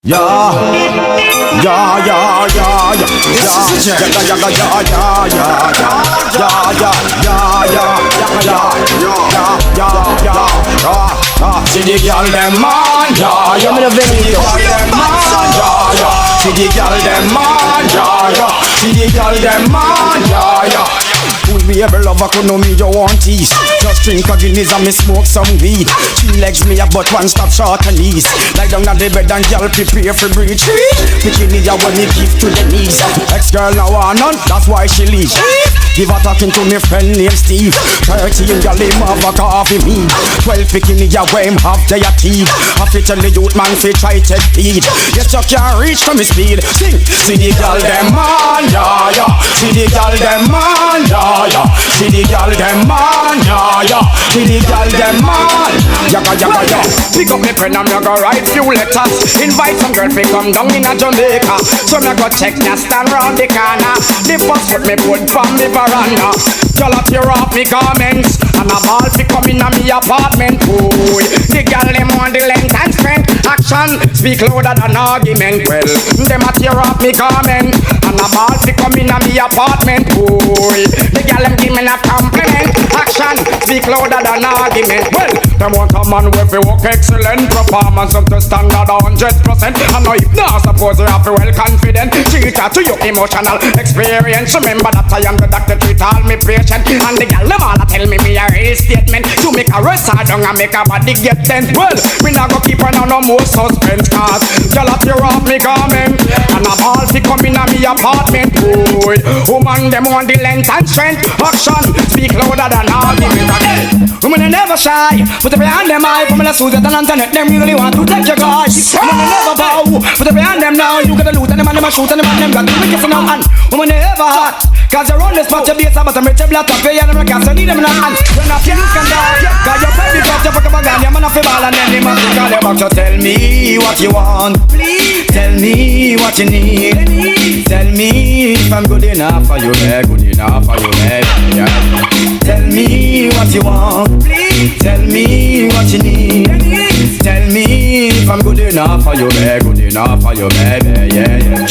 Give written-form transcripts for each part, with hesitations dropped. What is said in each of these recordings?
Yeah, yeah, yeah, yeah, yeah. This is a jam. Yeah, yeah, yeah, yeah, yeah, yeah. See the girl them man, yeah, yeah. See the girl them man, yeah, yeah. See the girl them man, yeah, yeah. See the girl them man, yeah, yeah. Would be every lover could know me, you want tease. Just drink a Guinness and me smoke some weed. 3 legs me a but one stop short and knees. Lie down on the bed and y'all prepare for breach. Bikini ya when me give to the knees. Ex-girl now want none, that's why she leave. Give her talking to me friend named Steve. 13 y'all him have a coffee me. 12 bikini ya where him have their teeth. Have to tell the youth man fi try take feed. Yes you can't reach for me speed. Sing, see the girl them man, yeah, yeah. See the girl them man, yeah, yeah. See the girl them man, yeah, yeah. See the girl them man, yaga yaga yaga. Pick up me pen and me go write few letters. Invite some girl fi come down in a Jamaica. So me go check ya stand round the corner. The first foot me put from the veranda. Y'all a tear off me garments and a ball fi come in a me apartment. Boy, the girl them want the length and strength. Action speak louder than argument. Well, them a tear off me garment and a ball fi come in a me apartment. Boy, the girl them give me a compliment. Action speak louder than argument. Well, them want a man with a work excellent performance up to standard 100%. And now if not suppose you have to well confident. Cheater to your emotional experience. Remember that I am the doctor treat all me patient. And the girl them all tell me a real statement. To make a rest hard down and make a body get tense. Well, we not go keep on no more suspense. Cause y'all a tear off me garment and a ball fi come in a me apartment. Boy, woman them want the length and strength. Action speak louder than argument. Women are never shy, put it behind them eye. From the Susan and Antoinette, them really want to take your guys. Women are never bow, put it behind them now. You gotta loot and them and them a shoot and them and them got to make it for now. And women are never hot, cause you're on the spot, your base but I'm rich, black up, and I'm a gas, I need them in a hand. When I feel you can die, cause you're pretty tough, you fuck up a gun, you're man off the ball. And then they must call you back, so tell me what you want. Please, tell me what you need. Tell me if I'm good enough for you, good enough for you, yeah. Tell me what you want. Please, tell me what you need. Tell me if I'm good enough for you, good enough for you, baby, yeah.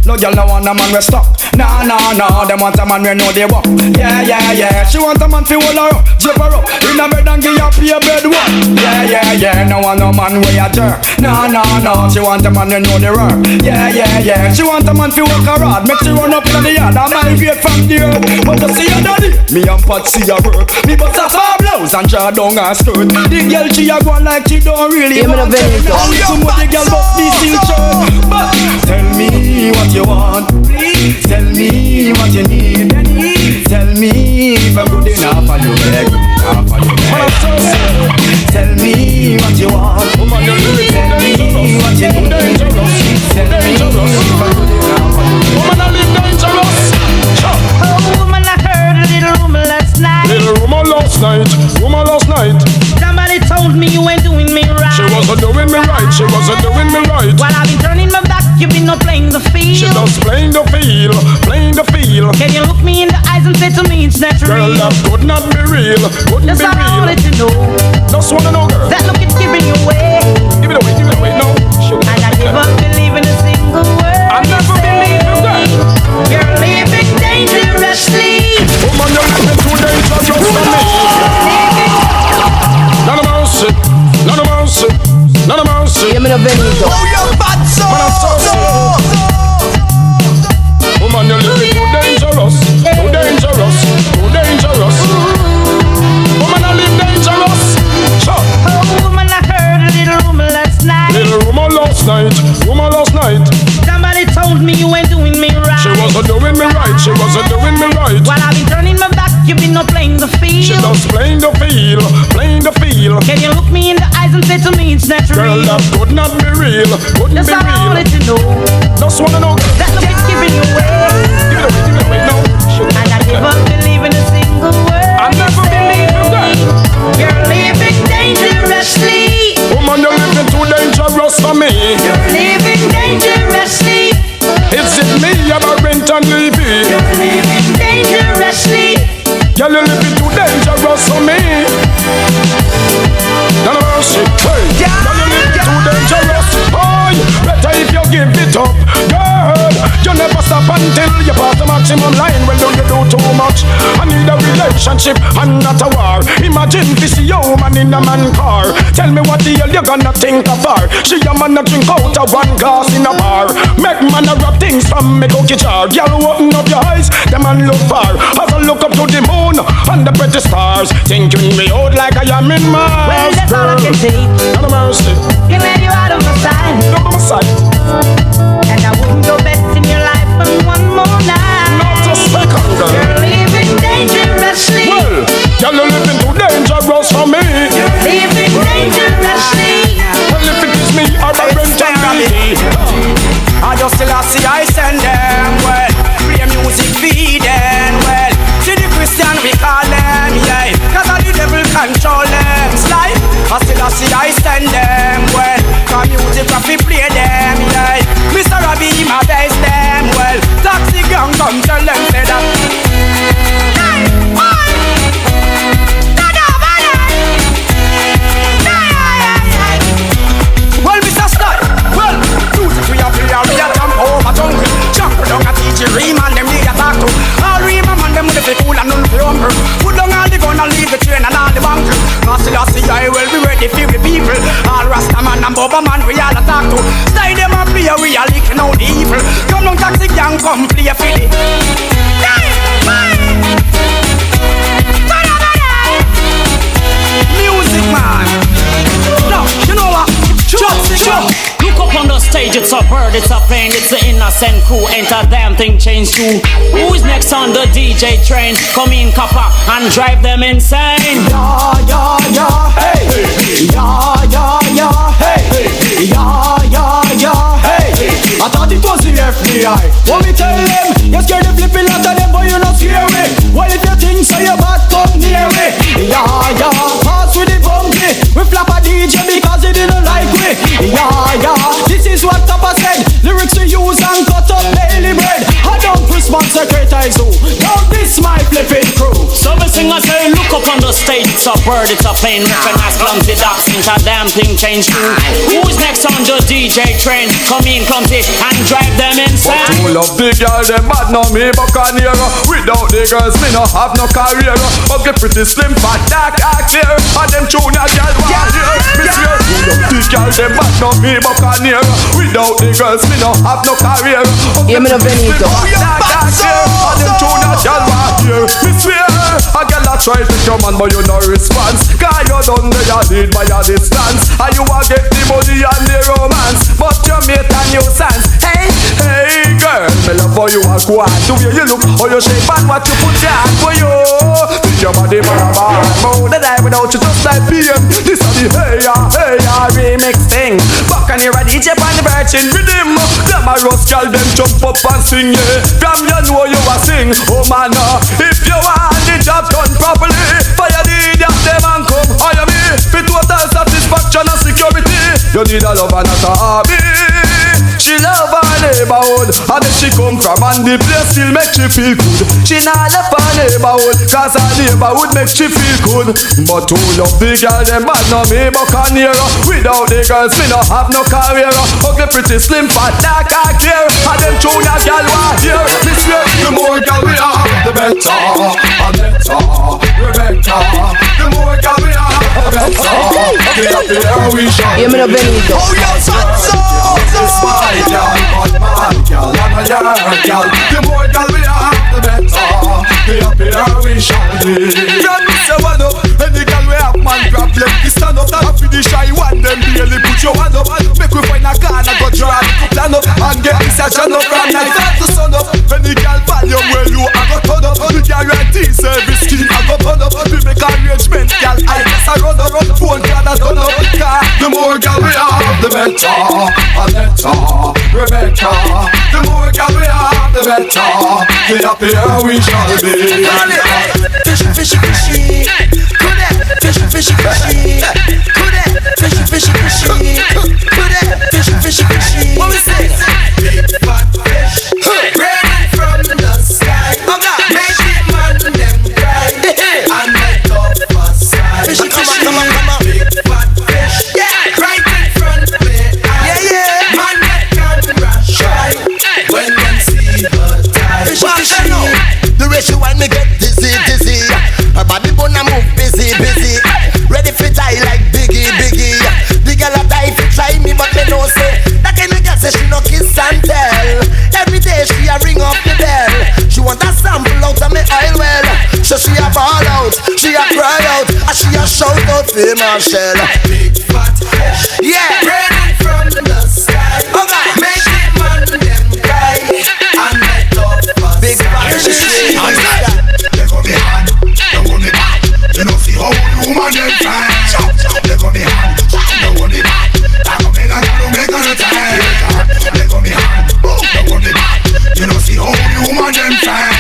No girl no want a man we stuck. Nah, them want a man we know they walk. Yeah. She want a man fi hold her up, zip her up in a bed and give her pay bed work. Yeah. No want no man we a jerk. No. She want a man we know they work. Yeah. She want a man fi work her hard, make she run up in the yard and migrate from the earth. But to see her daddy, me and Patsy a work. Me bust up her blouse and draw down her skirt. The girl she a go like she don't really want to. Only some of the girl bust me still shirt. But tell me what you want. Please tell me what you need. Tell me if I'm good enough for you, good enough for you. Tell me what you want. Tell me what you need. Tell me if I'm good enough for you. Woman, I live dangerous. Oh, woman, I heard a little rumor last night. Woman last night. Somebody told me you ain't doing me right. She wasn't doing me right. While I've been turning my back, you've been no playing the field. She just playing the field. Can you look me in the eyes and say to me it's not Girl, real? that could not be real. Couldn't That's be all I real. wanted to know. Just wanna know, girl. That look is giving you away. Give it away, no. And I never believe in a single word. I never believe in that. You're living dangerously. Woman, you're living too dangerous for me. None of mercy. Give me the Benito. Woman, you're living too dangerous. Woman, I live dangerous. Sure. Oh, woman, I heard a little rumor last night. Woman last night. Somebody told me you ain't doing me right. She wasn't doing me right. While I've been turning my back, you've been no playing the field. She just playing the field. Can you look me in the eyes and say to me it's not Girl, real? that could not be real. Couldn't That's be all I wanted real. to know. Just wanna know, girl. That look is giving you away. Give it away, no. And I never believe in a single word. I never believe in that. You're living dangerously. Woman, you're living too dangerous for me. You're living dangerously. Is it me, Aberrant and Levy? You're living dangerously. Girl, you're living too dangerous for me. None of mercy. Hey. Girl, you're living too dangerous. Boy, better if maximum line. Well, don't you do too much? I need a relationship and not a war. Imagine this woman in a man car. Tell me what the hell you gonna think of her? She a man a drink out of one glass in a bar. Make man a rub things from me cookie jar. Girl, open up your eyes, the man look far. As I look up to the moon and the pretty stars, thinking me out like I am in Mars. Well, that's all I can see. God of mercy, You made you out of my sight. look on my side. And I wouldn't go bet in your life for one more night. Not a second, girl. You're living dangerously. Well, girl, you're living too dangerous for me. Living dangerously. Well, if it is me, I'm a rent and me. I just still see I send them well. Play music feed them well. See the Christian we call them, yeah. Cause all the devil control them slide. I still see I send them well. Cause music if we play them, yeah. Mr. Robbie my best them well. Taxi gang come tell them say that. Well, Mr. Slide, well, music we a jump over jungle. Jump down a teacher, man, them need a talk to. All Rima man, them with the cool and none for humble. Put down all the gun and leave the train and all the bunker. Now still I see I will be ready for the people. All Rasta man and Bubba man, we all a talk to. Stay them and play, we are leaking out the evil. Come down taxi gang, come play a Philly. Music man. Now, you know what? Jump. Look up on the stage, it's a bird, it's a plane, it's an innocent crew. Ain't a damn thing changed too. Who's next on the DJ train? Come in, copper, and drive them insane. Yeah, hey. Yeah, hey. Yeah, hey. I thought it was the FBI. What me tell them? You scared the flipping out of them, but you not scare me. Well, if you think so, you back come near me. Yeah, pass with the bumpy. We flap a DJ because he didn't like me. Yeah, this is what Tapa said. Lyrics to use and cut up daily bread. I don't Christmas secretary so now this my flipping crew. So we sing and say, look up on the stage, it's a bird, it's a plane. Recognize clumsy ducks, ain't a damn thing changed too. Who's next on the DJ train? Come in, clumsy, and drive them insane. Full of the girl, them bad now me buccaneer. Without the girls, me no have no career. Ugly, pretty, slim, fat, dark, clear. And them junior girl want here. Me swear, full of the girl, them bad now me buccaneer. Without the girls, me no have no career. Yeah, me no Benito. Dark, clear. And them junior girl want here. Me swear, a girl a try to come on, but you no response. Cause you done the you did by your distance. And you a get the money and the romance, but you made a nuisance. Hey girl, me love how you a go on. The way you look, how you shape and what you put your hand for you. Think your body bad, more than I without you just like PM. This is the hey ya remix thing. Back on your DJ on the virgin rhythm. Them a roast girl, them jump up and sing, yeah. From you know you a sing, oh man. If you want the job done properly, fire the idiot them and come hire me. For total satisfaction and security, you need a love and not a hobby. She love her neighborhood, and if she come from and the place still make she feel good. She not left her neighborhood, cause her neighborhood make she feel good. But who love the girl, them bad no me buccaneer. Without the girls, me no have no career. Ugly, pretty, slim, fat, dark, and clear. And them junior girl want here. This way, the more girl we have, the better. And better, the better. The more girl we have, the better. The happier we shall. Yeah, me no Benito. Oh yes, this my girl, but my girl, I'm a young girl. The more girl we have, the better. The happier we shall be. Friend, we say one up. Any girl we have man problem, we stand up. Now for the shy one, them barely put your hand up. Make we find a car and go draw the plan up and get this action up from night to sun up. Any girl value where you are go turn up. The guarantee service scheme I go turn up. We make arrangement, girl. I guess I run up. Phone card I turn up. The more girl we have, the better. Anetta, Rebecca. The more girl we have, the better. The happier we shall be. Fishy, fishy, fishy. Could it? Fishy, fishy, fishy. Could it? Fishy, fishy, fishy. Could it? Fishy, fishy, fishy. What we say? Big fat fish, raining from the sky. Make it man them cry and let off a sigh. Fishy, fishy, come on. Big fat fish, right in front of me. Yeah. Man that can rush right when them see her die. Fishy, fishy. feel Marshall. Big fat, yeah, raining from the sky. Okay, make it man them cry and let off us. Big fat, they got me hand, they want me back. You know see how woman them fine. They got me hand, they want me back. I go make a time. They got me hand, they want me back. You know see how woman them fine.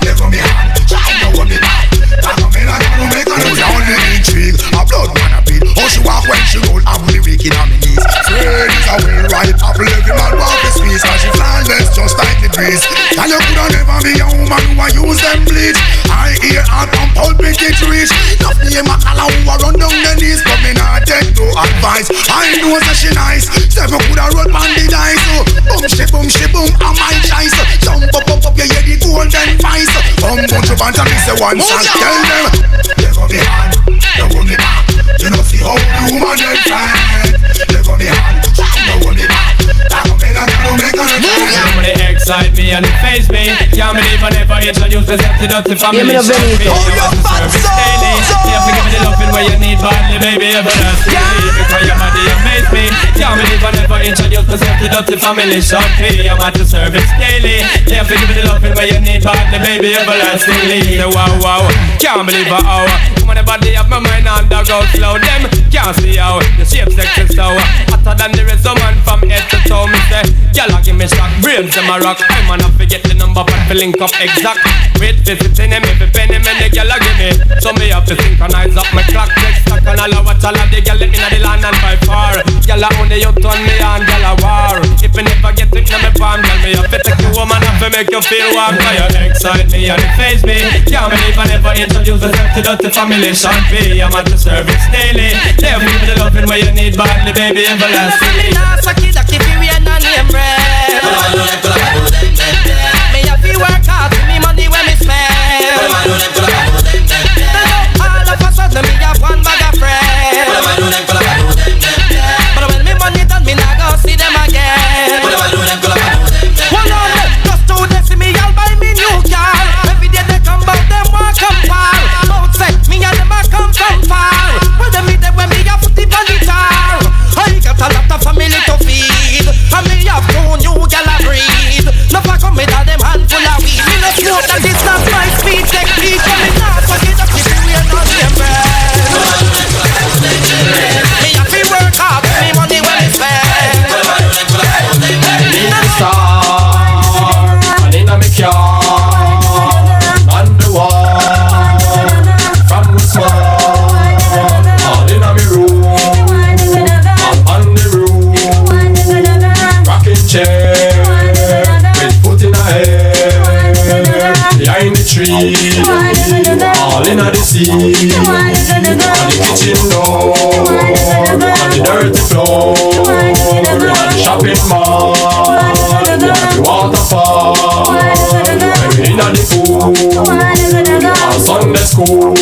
They got me hand, they want me back. I go make a time. Intrigue, a blood man a beat. How she walk when she roll, I'm really weak in her knees. Straight is a way right, apple every man walk his face. And she flawless just like the breeze. And you coulda never be a woman who a use them bleach. I hear her pump out me get rich. Not me a macala who a run down the knees, but me not take no advice. I know that she nice, so if you coulda roll on the dice. So boom she boom, I'm my choice. Jump up, you hear the golden voice. Bunch of banter, me say one shot, tell them. They got me hand, they want me back. You know see how the woman them fine. They got me hand, they want me back. I go make a time. Somebody excite me and face me. Can't believe I never introduce myself to dirty family. Service daily. Yeah, forgive me the loving where you need badly, baby. Everlastingly, because your body amaze me. Can't believe I never introduce myself to dirty family. Shortly, I'm at the service daily. Yeah, forgive me the loving where you need badly, baby. Everlastingly. Wow. Can't believe how when the body of my mind and dog out slow. Them can't see how the shape sex is so hotter than the rest of man from head to toe. Me say, y'all give me shock, brains in my rock. I'm gonna forget the number but to link up exact. Wait, visiting him, every penny me the girl give me. So me have to synchronize up my clock, check stock and all of what all of the girl let me know the land and by far. Girl only you turn me on, girl a war. If you never get it in my palm, girl me have to take you home and have to make you feel warm. Cause you excite me and it face me. Can't believe I never introduce myself to dirty family. Champagne, I'm at the service daily. They have me the loving where you need badly, baby, everlastingly. Me have to work hard for me money when me spend. All of a sudden me have one bag of friends. But when me money done, me not go see them again. Hold on, just 2 days see me all buy me new car. Every day they come back, them walk come far. Outside me and them a come from far. Well them meet them when me have the money car. I got a lot of family to feed. Family have 2 new gal a breed. No fuck come with all them handful of weed. Me no smoke that is not my speed. Take peace from me now, forget up if you ain't on them bread. Me have to work hard for me money when me spend. Star, and in a me car, on the wall, from the small, all in a me room, all on the roof, rocking chair, with foot in a hair, behind the tree, all in a the sea, on the kitchen door, on the dirty floor, on the shopping mall. Waterfall, in the pool, on Sunday school.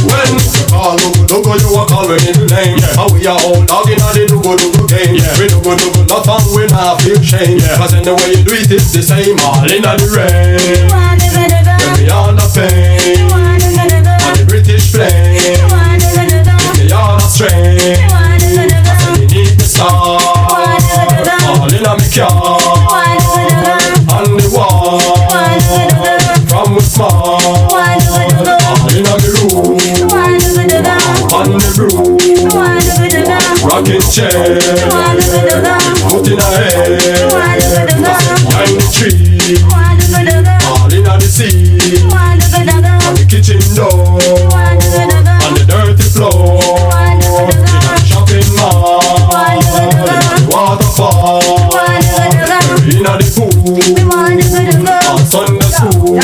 When call Dugo, you are calling in the name. And we are all dogging on the Dugo game. We Dugo, not fun, we not feel shame. Cause in the way you do it, it's the same. All in the rain, when we on the fame, on the British flame, if we on the strain, I said we need the star. All in a me car, on the wall, from the small, all in a the room, on the roof, rocking chair, foot in a hair, behind the tree, all in a the sea, on the kitchen door, on the dirty floor, in a shopping mall, waterfall, in a the pool, on Sunday school.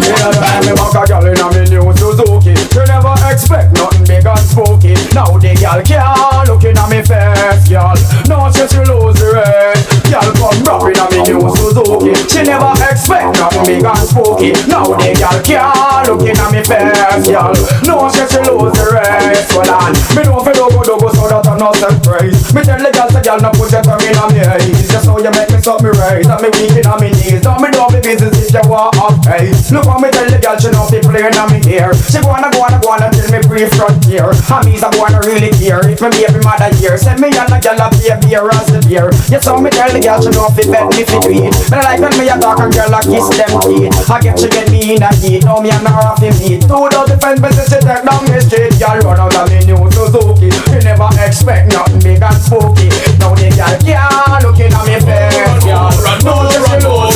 Yeah, me walk a girl in a me new Suzuki. You never expect nothing big and spooky. Now the girl can't look in a me face, girl. No she lose the race. Girl come rapping a me new Suzuki. She never expect nothing big and spooky. Now the girl can't look in a me face, girl. No she lose the race. Well on, me know fi do go so that I'm not surprised. Me tell the girl say girl no put your tongue in a me eyes. Just so you make me stop me right. And me weak in a me knees. Don't me know me business if you want up hey. Look how me tell the girl she know fi play in a me ear. She go on and tell me every frontier. And me's a boy, I really care. If me baby mother here, send me and a girl a be a beer as a beer. You saw me tell the girl she know fi bet me fi do it. But I like when me a talk and girl a kiss them teeth. I get to get me in a heat. Now me and her off him beat. 2,000 friends, but she take down the street. Girl run out of me new Suzuki. You never expect nothing big and spooky. Now the girl can't looking at me face. Girl run out the road.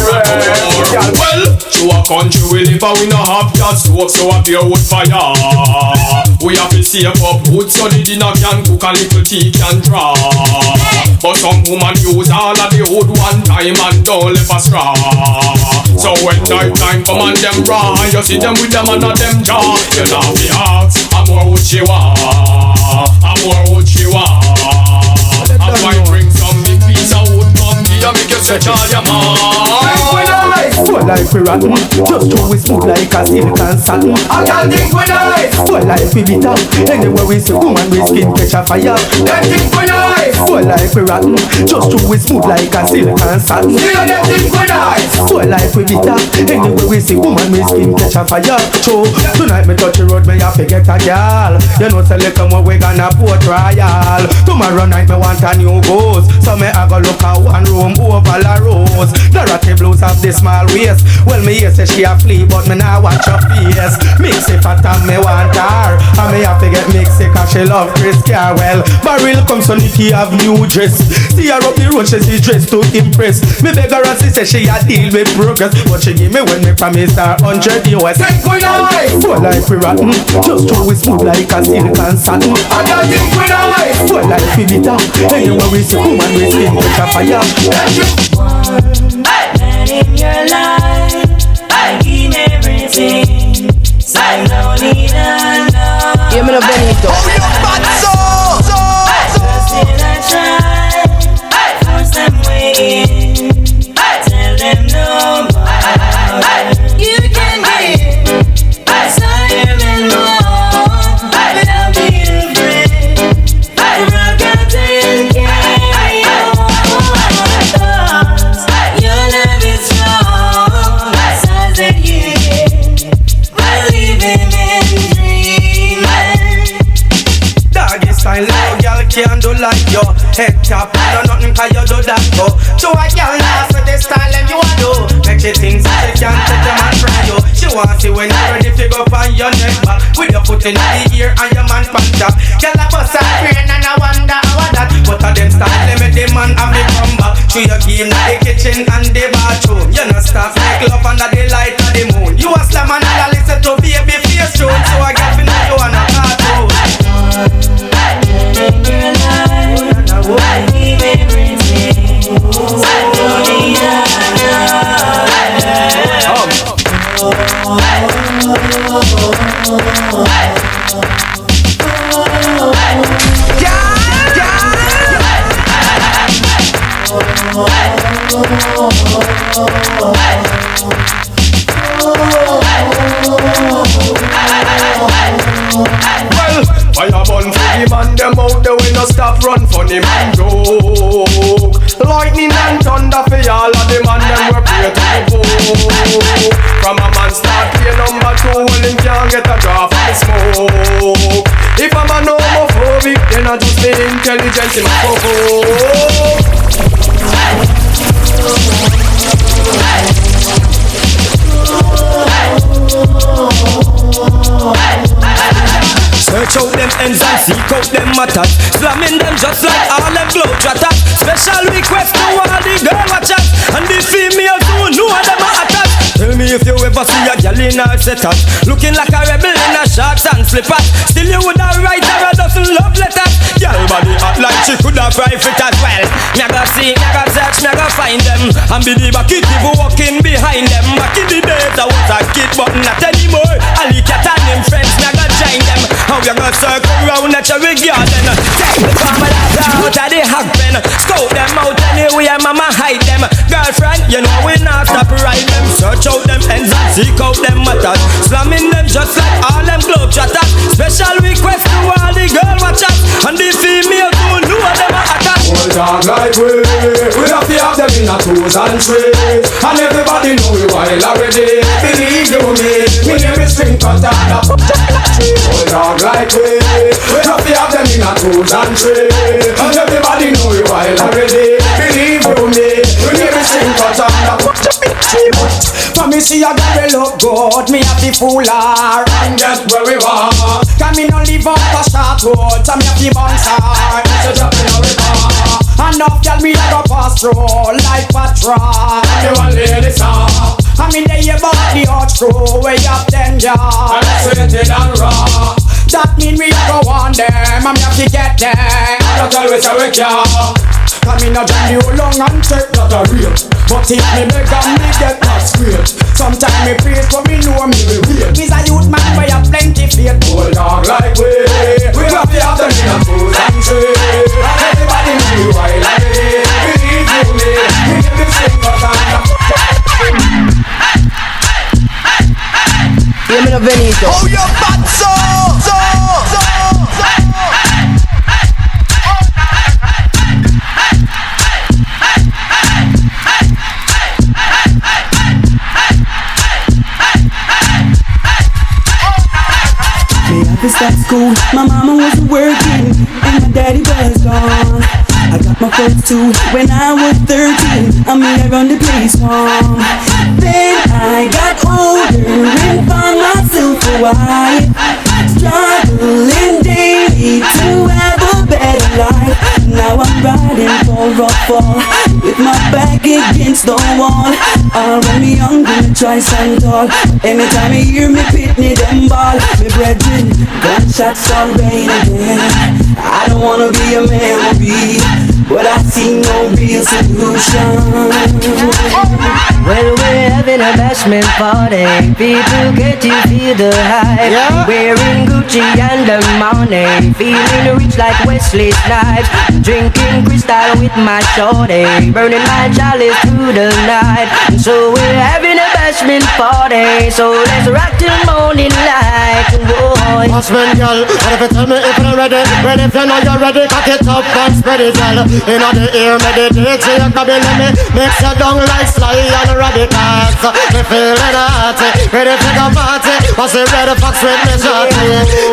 Well, to a country we live and we no have gas stove, so a beer wood fire. We have to save up wood so the dinner can cook, a little tea can draw. But some woman use all of the wood one time and don't leave a straw. So when night time come and them raw, you see them with them and not them jaw. You know we ask, a more wood she want, a more wood she want. I might bring some big piece of wood come here, make you stretch all your mind. Full life we rotten, just through we smooth like a silk and satin. I can't think we nice. Full life we bitter, anywhere we see woman we skin catch a fire. Can't think we nice. Full life we rotten, just through we smooth like a silk and satin. Can't think we nice. Full life we bitter, anywhere we see woman we skin catch a fire. So tonight me touch the road, me have to get a girl. You know say little more we gonna put trial. Tomorrow night me want a new ghost, so me I go look at one room over La Rose. Dorothy Blues have the small waist. Well me hear say she a flea, but me now watch her face. Mix it fat and me want her, and me have to get mixed cause she love Chris Carwell. Barrel come so Nikki have new dress. See her up the road, she see dress to impress. Me beg her and she say she a deal with progress, but she give me when me promise her 100 US. Think we nice. Full life we rotten, just through we smooth like a silk and satin. I can't think we nice. Full life we bitter, anywhere we see woman we skin catch a fire. In your life, I give everything, so I don't need another. Give me the Benito. First did I try, force them way in, tell them no more. You can give, so you can more, without being afraid. I got to take care. Can't do like yo, head top, no nothing cause you do that go. So I can't last with the style and you a do. Make she think so she can't take them and fry you. She want see when you're ready to go on your neck back. With your foot in the ear and your man pan top. Girl a bust a brain and I wonder how that. But a them style they make the man have me come back. To your game in the kitchen and the bathroom. You no stop make love under the light of the moon. You a slam and I listen to baby face tune. So I get to know you on a cartoon. In your life, I give everything, so I don't need Fire burn for the man, them out there we no stop run funny man joke. Lightning and thunder for all of the man, them we pray to the book. From a man start pay number 2, well him can't get a draw from the smoke. If I'm an homophobic, then I just be intelligent in my provoke. Search out them ends and seek out them matters. Slamming them just like all them globetrotters. Special request to all the girl watchers and the females who know them are attacked. Tell me if you ever see a girl in her setup looking like a rebel in her shorts and slippers. Still you would have write her a dozen love letters. Girl body hot like she could have private as well. Me go see, me go search, me go find them and be the back it people walking behind them. Back in the days I was a kid but not anymore. Ali Cat and them friends, me go join them. How you gonna circle round at your garden? Take the farmer out of the hog pen. Scout them out anywhere, mama hide them. Girlfriend, you know we not stop right them. Search out them ends and seek out them matters. Slamming them just like all them globetrotters. Special request to all the girl watchers and the female who know them are attacked. Hold on like we We have to have them in a twos and threes, and everybody know we wild already. Believe you me name is string cutter. Hold dog like we have to have them in a twos and threes, and everybody know we wild already. Believe you me name is string cutter. For me see a girl look good, me have to fool her and get where we want. Can me no live up a short road, so me have to bounce her. So drop in a river. Enough girl me a go pass through like patrol. You want lady song, I mean they about the hot crew way up 10 yards. And sweated and raw. That mean we a go on them, and me have to get them. That's always how we can. Cause me no jam you long and take that a rate. But if me beg and me get that straight, sometimes me praise but me know me will wait. He's a youth man where you plenty faith. Hold dog like we have to have them in a food and trade. And everybody know you wild like it. Believe you me give me shit but I'm Give me the Benito. Oh, you bad so. To start school, my mama was working and my daddy was gone. I got my first two when I was 13. I mean I run the place warm. Then I got older and found myself a wife, struggling daily to have a better life. Now I'm riding for a fall with my back against the wall. I'll run me young and try stand tall. Anytime you hear me pitney them ball, me brethren, gunshots all rain again. I don't wanna be a memory, but I see no real solution. Well, we're having a bashment party. People get to feel the hype. Yeah. Wearing Gucci and the money, feeling rich like Wesley Snipes. Drinking crystal with my shorty, burning my chalice through the night. So we're having a bashment party, so let's rock till morning light. Boy, Bashment girl, what if you tell me if you're ready? Well, if you know you're ready, cock it up and spread it, girl. In the ear, meditate, so you can be let me mix you down like Sly and Radicals. Me feeling hot, ready to go party. Was it ready fox with me shorty?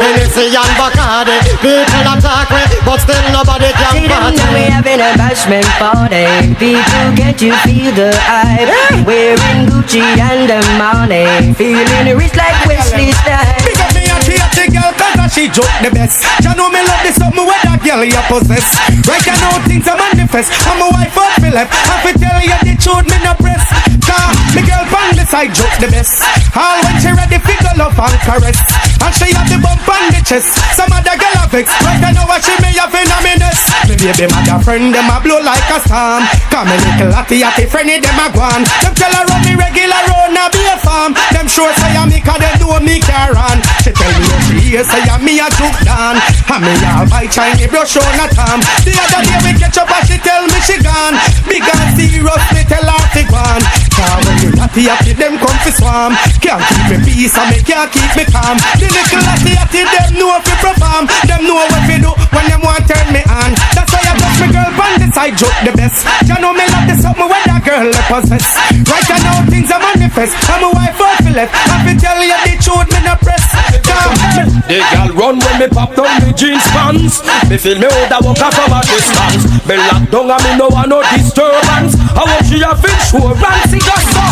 And it's a young Bacardi. People attack me, but still nobody can party. We're having a bashment party. People get to feel the hype. Wearing Gucci and the money, feeling rich like Wesley Snipes. Pick up me and the girl cause she joke the best. You know me love this something where that girl you possess. Right now things are manifest. I'm a wife of Philip. I fi tell you the truth me no press. Cause the girl from the side joke the best. All when she ready fi go love and caress. And she have the bump on the chest. Some other girl a vex. Right now what she may have in a minute. Me baby mother friend them a blow like a storm. Come a little atty friendly them a gone. Them tell her run me regular round a be a farm. Them sure say I me cause they do me care on. She tell me what she hear say I me a juke down. And me all buy Chinese brush on a tom. The other day we catch up and she tell me she gone. Big and serious me tell her to gone. Cause when you atty them come fi swarm. Can't keep me peace and me can't keep me calm. The little atty them know fi perform. Them know what fi do when them want turn me on. That's why I got me girl on the side joke the best. You know me love this something when that girl possess. Right now things are manifest. I'm a wife of Philip. I fi tell you the truth me no press. The girl run when me pop down the jeans pants. Me feel me woulda walk off from a distance. Me lock down and me no want no disturbance. I want she have insurance, it got so.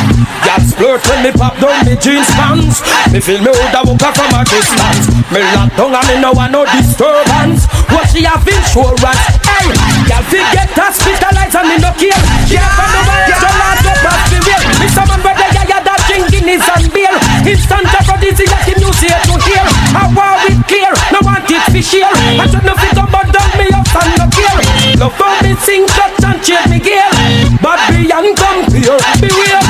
Girl splurt when me pop down the jeans pants. Me feel me woulda walk off from a distance. Me lock down and me no want no disturbance. What she have insurance? Hey, girl forget hospitalized and me no care. She have no way to land up off the wheel. Me some man brother yeah that drinking is and beer. Instant aphrodisiac that him use here to hear. I want it clear, no want it fi share. I should no fit up but down me up and no care. Love for me sing clutch and change me gear. But beyond compare, beware.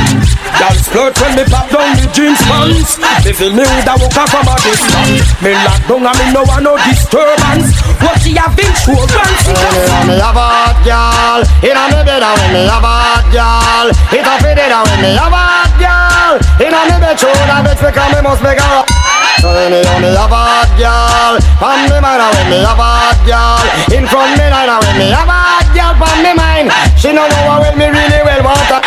Y'all splurt when me pop down the jeans pants. Me feel me woulda walk off from a distance. Me lock down and me no want no disturbance. What she have insurance? Me have a hot girl inna me bed when me have a hot girl. It a fit it when me have a hot girl inna me bed. Shoulda vex because me must make her. So me have a hot girl from me mind when me have a hot girl. In front me line when me have a hot girl from me mind. She no know how well me really well want her.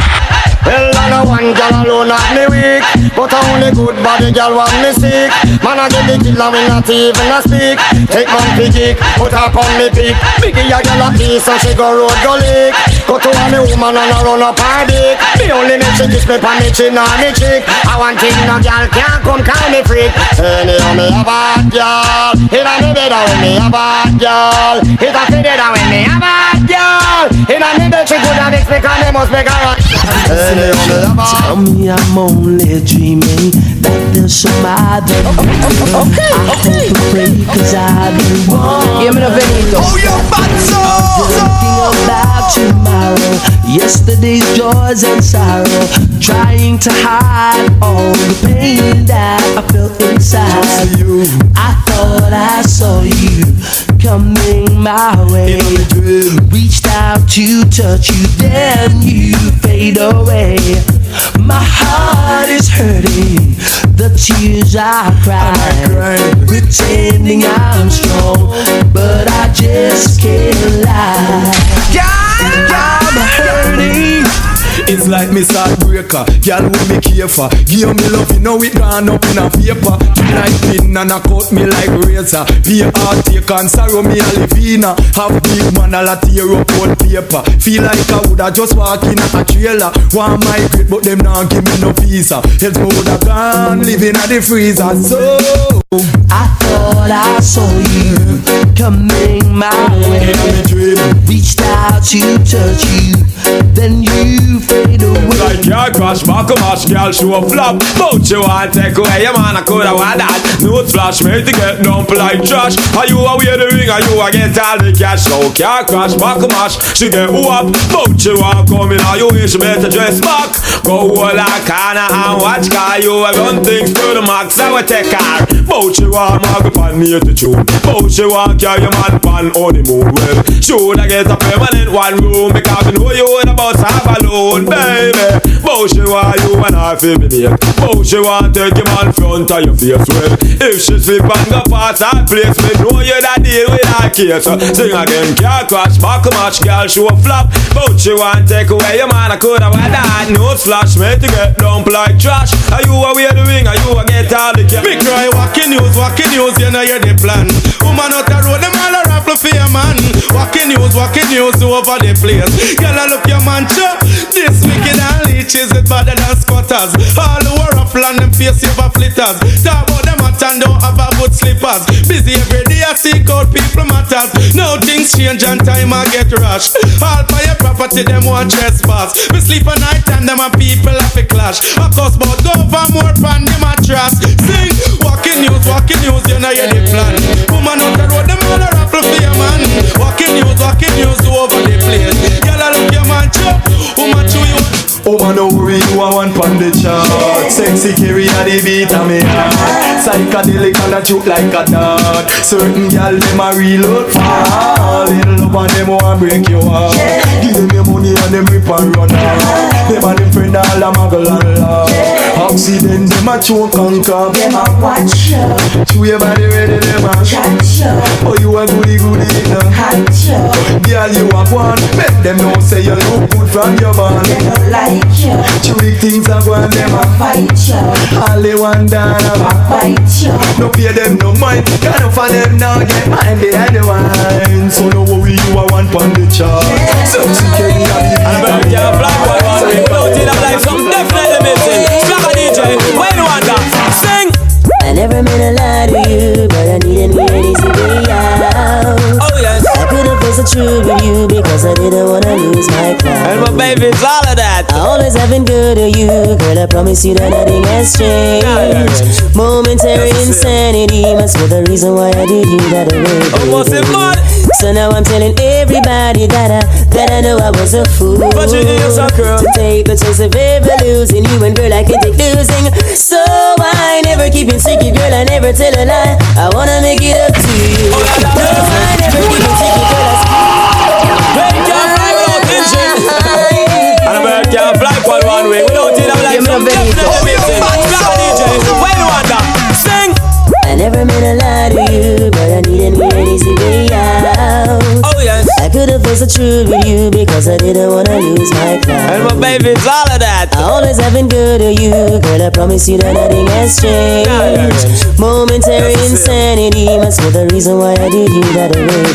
Well, I know one girl alone have me weak, but only good body girl want me sick. Man, I get the killer when not even a speak. Take man piggy, put her on me peak. Biggie a girl a piece and she go road go lick. Go to a me woman and I run up her dick. Me only make she kiss me on me chin or me cheek. I want thing no girl can't come call me freak. Anyhow me a bad girl, it a me better when me a bad girl. It a fit better when me a bad girl. It a me bet she good and mix me cause me must make her right. Tell me I'm only dreaming that there's some other Okay. I hope and pray cause I've been wrong. Give me the Benito. Oh, you're thinking about tomorrow, yesterday's joys and sorrow, trying to hide all the pain that I felt inside. I thought I saw you coming my way, reached out to touch you, then you fade away. My heart is hurting, the tears I cry, pretending I'm strong, but I just can't lie. I'm hurting. It's like me start breaker, girl with me careful. Give me love, you know it gone up in a paper. Like pin and a cut me like razor. Be a heart take and sorrow me a livina. Have big man a tear up old paper. Feel like I woulda just walk in a trailer. Want migrate but them not give me no visa. Else me woulda gone living at the freezer. So I thought I saw you coming my way, reached out to touch you, then you fade away. Like your crush, back a mash, girl, show a flop. But you want take away your man, I coulda want that. No flash, made to get dump like trash. Are you a wear the ring, are you a get all the cash? So your crush, back a mash, she get whoop. But you want come in, are you wish you better dress back? Go all like Hannah and watch car. You a run things to the max, I will take car. But you want mag pan near the tune. But you want carry your man pan honeymoon. Well, should I get a permanent one room? Because I know you ain't about to have alone, baby. But you want you and I feel me near. But you want take your man front of your face. Well, if she slip and go past that place, me know you that deal with that case. Sing again, car crash, back a match, girl, show a flop. But you want take away your man, I could have had that. No flash, made to get dump like trash. Are you a wear the ring, are you a get all the cash? Me cry, walking news, you know you're the plan. Woman out the road, them all a raffle for your man. Walking news over the place. Girl, I look your man, chop. This wicked and leeches is better than squatters. All who are ruffle and them face over flitters. Talk about them hot and don't have a good slippers. Busy every day, I seek out people matters. Now things change and time I get rushed. All for your property, them want trespass. We sleep at night and them a people have a clash. Of course, but go for more pan them a trust. Sing, walking news, you know you're the plan. Woman out the road, them all a raffle for your man. Walking news over the place. Girl, I look your man chop. Woman chew you. Oh man, don't worry, you are one pon the chart. Sexy carry a the beat of me heart. Psychedelic and a choke like a dart. Certain gal them a reload fast. Little love and them want break your heart. Give them your money and them rip and run off. Them and them friend all a muggle and laugh. Accident them a choke and cough. Them a watch you. Chew your body ready them a chat you. Oh you a goody no. Hot you. Girl you a one. Make them know say you look good from your band. They don't like you. Chewy things are going them a fight you. All they want down a bite you. No pay them no mind. Can't for them now get mind behind the wine. So no worry you a one pon the chart. Sexy Kenny and the beat. Yeah, black one way. Without it I'm like some definitely missing. Black a DJ, when you want that? Sing. I never meant to lie to you, but I needed me an easy way out. Oh yes. I couldn't face the truth with you because I didn't wanna lose my clout. And my baby, it's all of that. I always have been good to you, girl. I promise you that nothing has changed. Momentary insanity must be the reason why I did you that way. Almost a month. So now I'm telling everybody that I know I was a fool. But you did yourself, girl. To take the chance of ever losing you, and girl, I can take losing. So I never keep it secret, girl. I never tell a lie. I wanna make it up to you. No, I never keep it secret, girl. Baby can't fly without engine. And a bird can't fly one way. Without it, I'm like some definitely missing. Black a DJ, when you want that? Sing. I never meant to lie to you, but I needed me an easy way out. Oh yes. I could have faced the was true to you because I didn't wanna lose my clout. And my baby's all of that. I always have been good to you, girl. I promise you that nothing has changed. Momentary insanity must be the reason why I did you that way.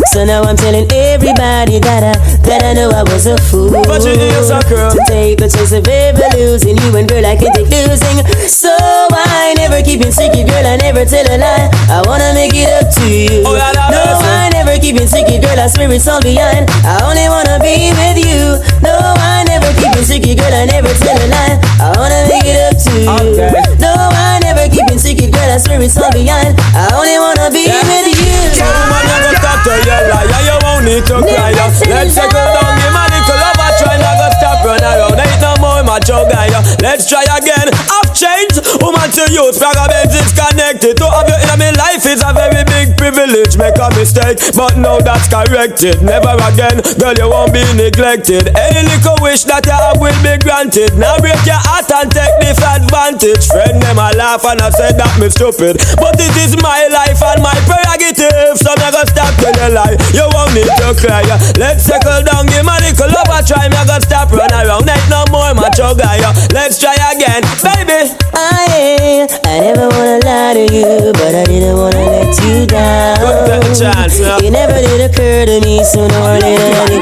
So now I'm telling everybody that I know I was a fool to take the chance of ever losing you, and girl I can take losing. So I never keep it secret, girl. I never tell a lie. I wanna make it up to you. No, I never keep it secret, girl. I swear it's all behind. I only wanna be with you. No, I never keep it secret, girl. I never tell a lie. I wanna make it up to you. No, I never keep it secret, girl. I swear it's all behind. I only wanna be with you. You won't need to cry. Let's settle down, give my little lover. Try not to stop run around. Ain't no more macho guy. Let's try again. I've changed. Woman to youth, fragments is connected. To have you in my life is a very big privilege. Make a mistake, but now that's corrected. Never again, girl, you won't be neglected. Any little wish that you have will be granted. Now break your heart and take this advantage. Friend, them a laugh and I said that me stupid, but it is my life and my prerogative. So I'm gonna stop telling a lie. You won't need to cry. Let's settle down, give my little love a try. Me gonna stop run around. Ain't no more macho guy. Let's try again, baby. I never wanna lie to you, but I didn't wanna let you down. Good chance, yeah. It never did occur to me sooner or later.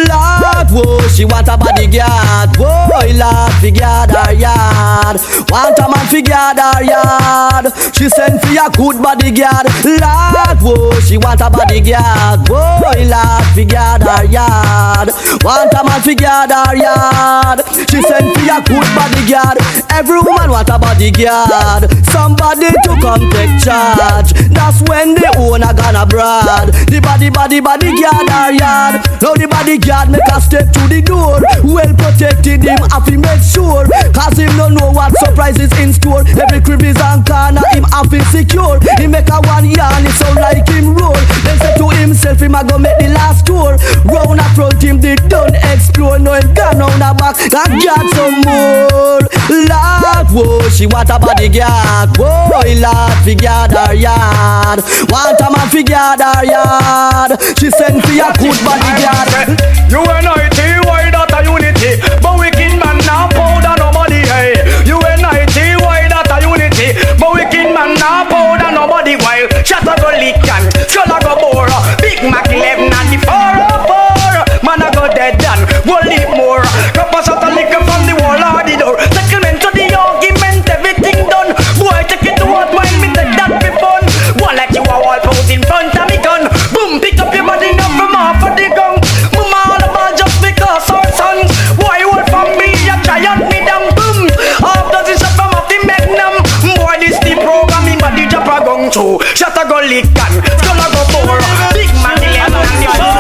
Lord, whoa, she want a bodyguard. Whoa, Lord, figured her yard. Want a man figured her yard. She sent for a good bodyguard. Lord, whoa, she want a bodyguard. Whoa, Lord, figured her yard. Want a man figured her yard. She sent for a good bodyguard. Every woman want a bodyguard. Somebody to come take charge. That's when the owner gonna brag. The bodyguard her yard. Now the bodyguard make a step to the door. Well protected him, have to make sure. Cause him don't know what surprises in store. Every crevice and corner him have to secure. He make a one yarn, it sound like him roll. Then say to himself, him a go make the last tour. Round up front him, they don't explore. No him gone on the back, and got some more. Lord, whoa, she want a bodyguard. Whoa, Lord, figured her yard. Want a man figured her yard. She sent for a good bodyguard. UNIT, why that a unity? But wicked man now powder nobody, hey. UNIT, why that a unity? But wicked man now powder nobody, while shut up go lick and skull a go bore. Big Mac 11 and the 404. Man a go dead and we'll leave more. Cup a shot a liquor from the wall or the door. Settlement to the argument, everything done. Boy, take it to what while me take that be fun. One like you a wall pose in front of me gun. Boom, pick up your body now from off of the gun. Mama all about just because our sons. Why you want from me, you try and me down. Boom, after this shot from off the magnum. Boy, this the programming, but the job a gun too. Shot a go lick and skull a go bore. Big man, the left and the four.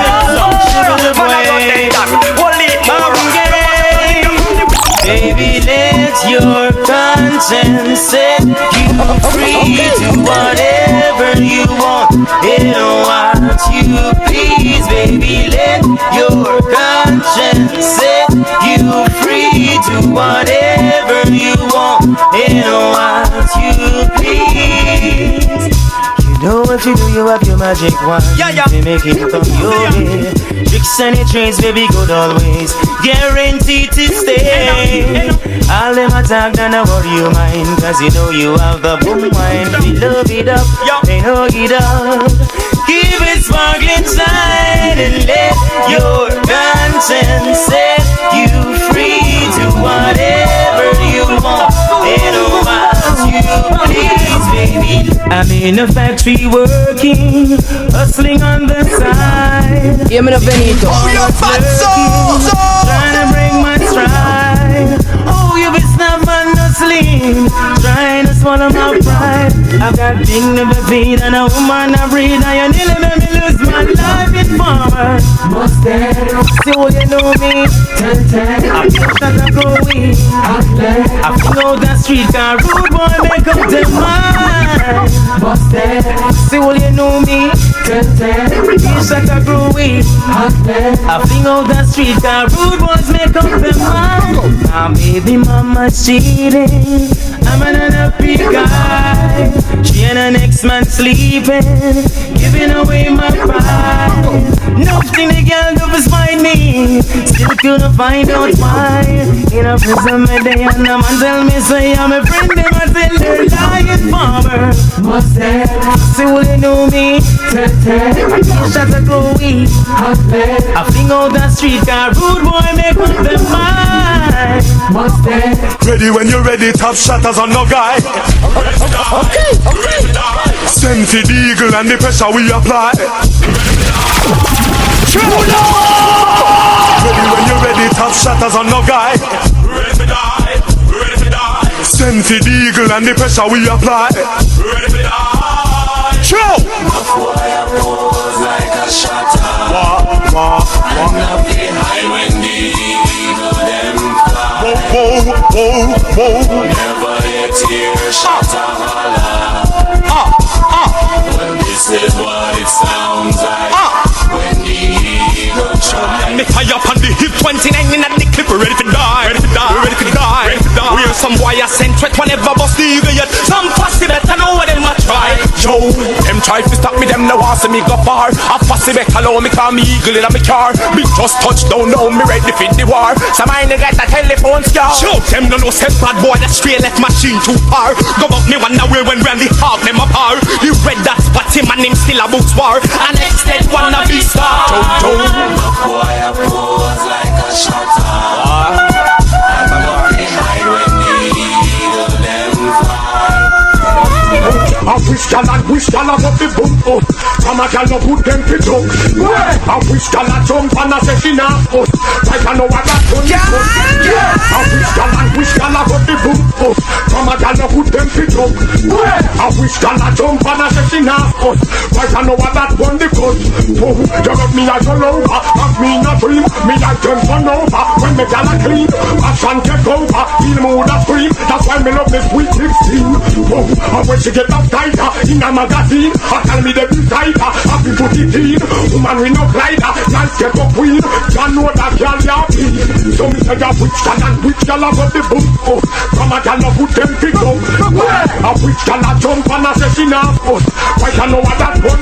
Man a go dead and we'll leave more. Baby, let your conscience set you free. Do whatever you want and what you please. Baby, let your conscience set you free. Do whatever you want and what you please. You know what you do, you have your magic wand. You make it come your way. Tricks and the trains, baby, good always. Guaranteed to stay. All them attack, then I worry you mind. Cause you know you have the boom wine. We love it up, they know it up. Keep it sparkling shine and let your conscience set you free. Do whatever you want and what you please, baby. I'm in a factory working, hustling on the side. Yeah, me no Benito. Oh, you're fat so trying to bring my stride. Oh, you be snap and no slim, trying to swallow my pride. I've got things never feed and a woman I breed, and you nearly made me lose my life in forward. So you know me, I feel that I go in. I feel out the street car, rude boy make up their mind. So you know me, feel that I grow in. I feel out the street car, rude boys make up their mind. My baby mama's cheating, I'm an unhappy guy. She and her next man sleeping, giving away my pride. Nothing the girl do is find me, still couldn't find out why. In a prison my day and the man tell me say I'm a friend. Them I tell they're dying farmer. Must dead. See what they know me. I can't shut a grow weed. I fling out the street car, rude boy make up them mind. Must dead. Ready when you're ready, top shatters on no guy. Okay. Send for the eagle and the pressure we apply. Ready when you're ready, top shatters on no guy. Ready to die. Send for the eagle and the pressure we apply. Ready to die. True. Boy, I pose like a shatter. And up behind when the eagle them fly. Whoa. Never yet hear shatter holler. Well, this is what it sounds like when the eagle try. Me tie up on the hip 29 in the clip, ready to die. We're some boy a sent threat whenever bust the eagle yet. Some fussy better know what them a try. Yo, them try to stop me, them no want see me go far. A fussy better allow me call me eagle in a me car. Me just touch down now, me ready for the war. Some I ain't got a telephone scar. Show them no say bad boy that straight left machine too far. Go up me wonder where when Randy Hawk them apart. You read that spot him and him still a books war. And next dead wanna be star. Boy, I pose like a shatter. And up behind when the eagle them fly. I wish y'all and wish y'all above the boom up. Come a y'all no put them to talk. I wish y'all a jump and a say she not us. Right I know I got done this one. I wish y'all and wish y'all above the boom up. Come a y'all no put them to talk. I wish y'all a jump and a say she not us. Right I know I got one the cut. Oh, you got me a turn over, have me in a dream. Me like turn turn over when me y'all a clean. Passion take over, feel mood a scream. That's why me love this sweet 16. Oh, and when she get up tighter in a magazine, I tell me the big tighter, happy put it in. Woman we no glider, nice get up queen. You know that girl you happy. So me say a witch girl and witch girl above the boom. Oh, come a girl no put them pick up. A witch girl a jump and a say she not us. Why you know what that one?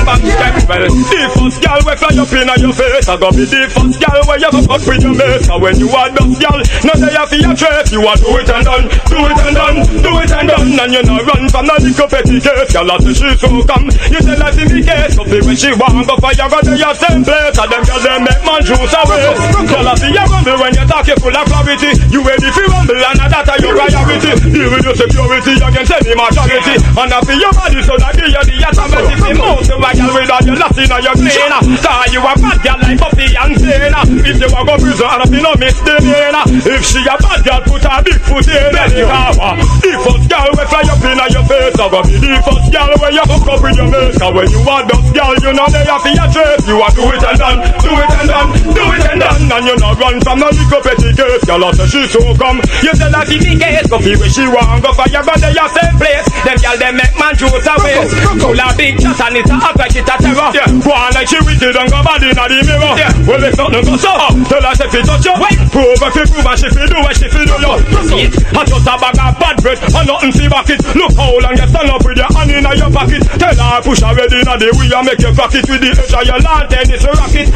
Bang step well. The first girl we fly up in your face, I go be the first girl where you go cut with your mate. And when you are done girl, now they have your trace. You are do it and done, do it and done, do it and done. And you not run from the little petty case. Girl after she so come, you tell her to be case. So when she want go fire, go to your same place. And them girl them make man juice away. Girl after you rumble when you talk you full of clarity. You ready for rumble and that are your priority. Deal with your security against any majority. And after your body so that you the authority. The most royal with all your Latin and your cleaner. So you a bad girl like Buffy and Zena. If you a go prison and if you no misdemeanor. If she a bad girl put her big foot in any cover. The first girl we fly up in your face. I go be the first girl where you hook up with your mate. Cause when you are dust girl you know they have to your trace. You a do it and done, do it and done, do it and done. And you not run from no little petty case. Girl after she so come, you tell her to be case. Go feel where she want go fire go to your same place. Them girl them make man juice away. Full of big chat and it's a act like it's a terror. Yeah. Go on like she wicked and go bad in the mirror. Yeah. Well if nothing goes up, tell her she fit touch you. Prove if you prove and she fit do what she fit do you. See it, and just a bag of bad bread and nothing see back it. Look how long you stand up with your hand in your pocket. Tell her push her ready in the way and make you crack it with the edge of your lantern. It's a rocket.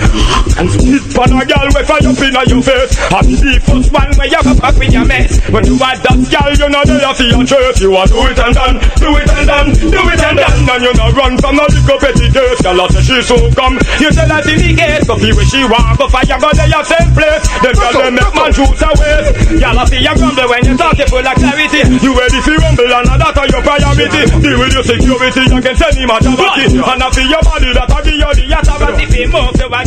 And spit pan a girl we fire up in your face. And the first one where you go back with your mess. When you are that girl you know they have to your trace. You are do it and done, do it and done, do it and done. And you not run from no little petty case. Girl after she so come, you tell her to be case. Go feel where she want go fire go to your same place. Them girl them make man shoot away. Girl after you grumble when you talk you full of clarity. You ready for rumble and that are your priority. Deal with your security against any matter. And after your body that I give you the authority. Move to a